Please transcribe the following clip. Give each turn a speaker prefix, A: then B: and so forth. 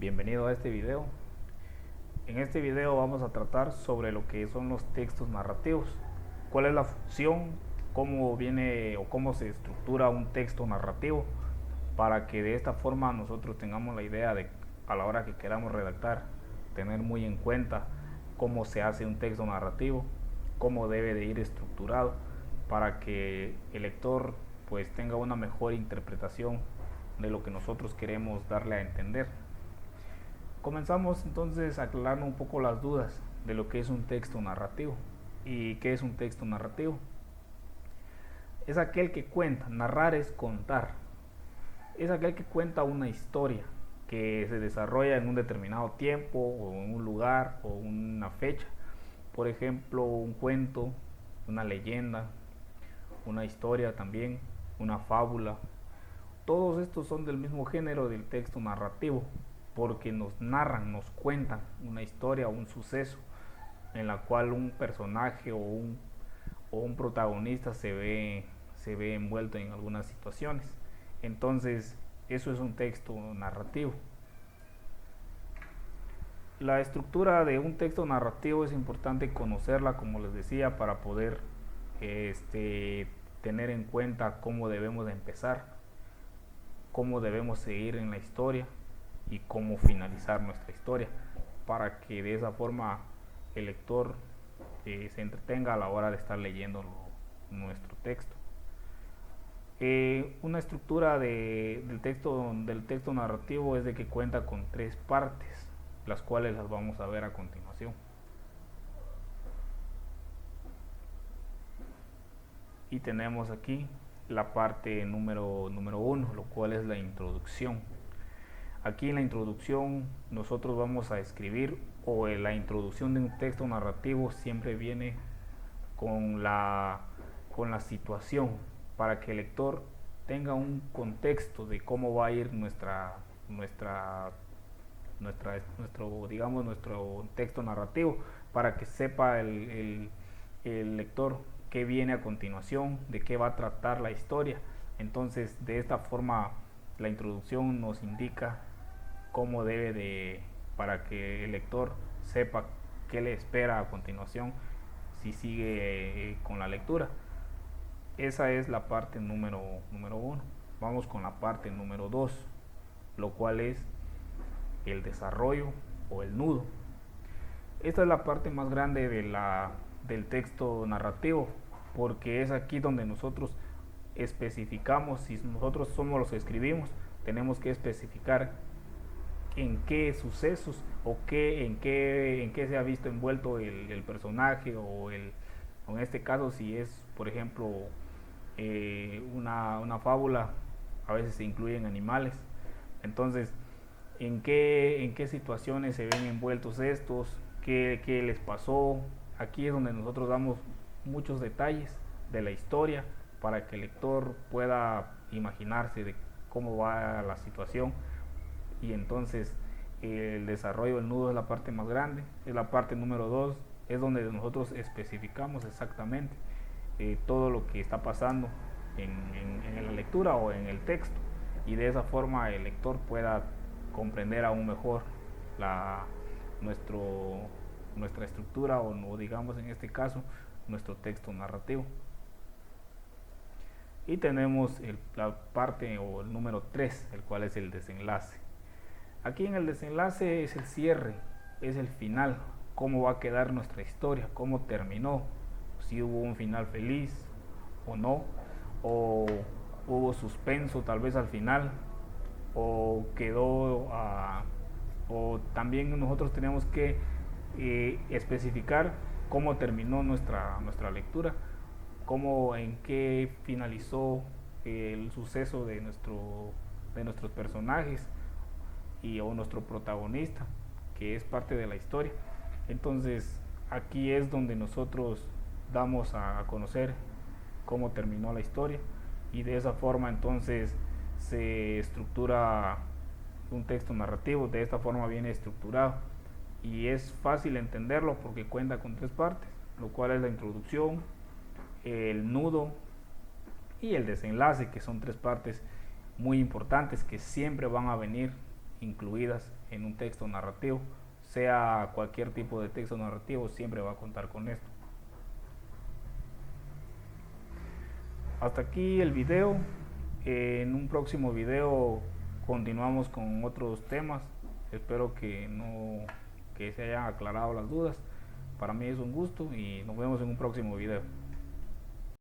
A: Bienvenido a este video. En este video vamos a tratar sobre lo que son los textos narrativos. ¿Cuál es la función? ¿Cómo viene o cómo se estructura un texto narrativo? Para que de esta forma nosotros tengamos la idea de, a la hora que queramos redactar, tener muy en cuenta cómo se hace un texto narrativo, cómo debe de ir estructurado, para que el lector pues tenga una mejor interpretación de lo que nosotros queremos darle a entender. Comenzamos entonces aclarando un poco las dudas de lo que es un texto narrativo. ¿Y qué es un texto narrativo? Es aquel que cuenta, narrar es contar. Es aquel que cuenta una historia que se desarrolla en un determinado tiempo o en un lugar o una fecha. Por ejemplo, un cuento, una leyenda, una historia también, una fábula. Todos estos son del mismo género del texto narrativo, porque nos narran, nos cuentan una historia o un suceso en la cual un personaje o un protagonista se ve envuelto en algunas situaciones. Entonces, eso es un texto narrativo. La estructura de un texto narrativo es importante conocerla, como les decía, para poder tener en cuenta cómo debemos de empezar, cómo debemos seguir en la historia y cómo finalizar nuestra historia, para que de esa forma el lector se entretenga a la hora de estar leyendo nuestro texto. Una estructura del texto narrativo es de que cuenta con tres partes, las cuales las vamos a ver a continuación. Y tenemos aquí la parte número uno, lo cual es la introducción. Aquí en la introducción nosotros vamos a escribir, o la introducción de un texto narrativo siempre viene con la situación, para que el lector tenga un contexto de cómo va a ir nuestro texto narrativo, para que sepa el lector qué viene a continuación, de qué va a tratar la historia. Entonces, de esta forma, la introducción nos indica cómo debe de, para que el lector sepa qué le espera a continuación si sigue con la lectura. Esa es la parte número uno. Vamos con la parte número 2, lo cual es el desarrollo o el nudo. Esta es la parte más grande del texto narrativo, porque es aquí donde nosotros especificamos. Si nosotros somos los que escribimos, tenemos que especificar en qué sucesos o en qué se ha visto envuelto el personaje, o en este caso, si es por ejemplo una fábula, a veces se incluyen animales. Entonces, en qué situaciones se ven envueltos estos, qué les pasó. Aquí es donde nosotros damos muchos detalles de la historia, para que el lector pueda imaginarse de cómo va la situación. Y entonces el desarrollo del nudo es la parte más grande, es la parte número 2, es donde nosotros especificamos exactamente todo lo que está pasando en la lectura o en el texto, y de esa forma el lector pueda comprender aún mejor la, nuestro, nuestra estructura, o digamos en este caso nuestro texto narrativo. Y tenemos la parte o el número 3, el cual es el desenlace. Aquí en el desenlace es el cierre, es el final, cómo va a quedar nuestra historia, cómo terminó, si hubo un final feliz o no, o hubo suspenso tal vez al final, o quedó o también nosotros tenemos que especificar cómo terminó nuestra lectura, cómo, en qué finalizó el suceso de nuestros personajes o nuestro protagonista, que es parte de la historia. Entonces, aquí es donde nosotros damos a conocer cómo terminó la historia, y de esa forma entonces se estructura un texto narrativo. De esta forma viene estructurado, y es fácil entenderlo porque cuenta con tres partes, lo cual es la introducción, el nudo y el desenlace, que son tres partes muy importantes que siempre van a venir incluidas en un texto narrativo, sea cualquier tipo de texto narrativo, siempre va a contar con esto. Hasta aquí el video. En un próximo video continuamos con otros temas. Espero que se hayan aclarado las dudas. Para mí es un gusto y nos vemos en un próximo video.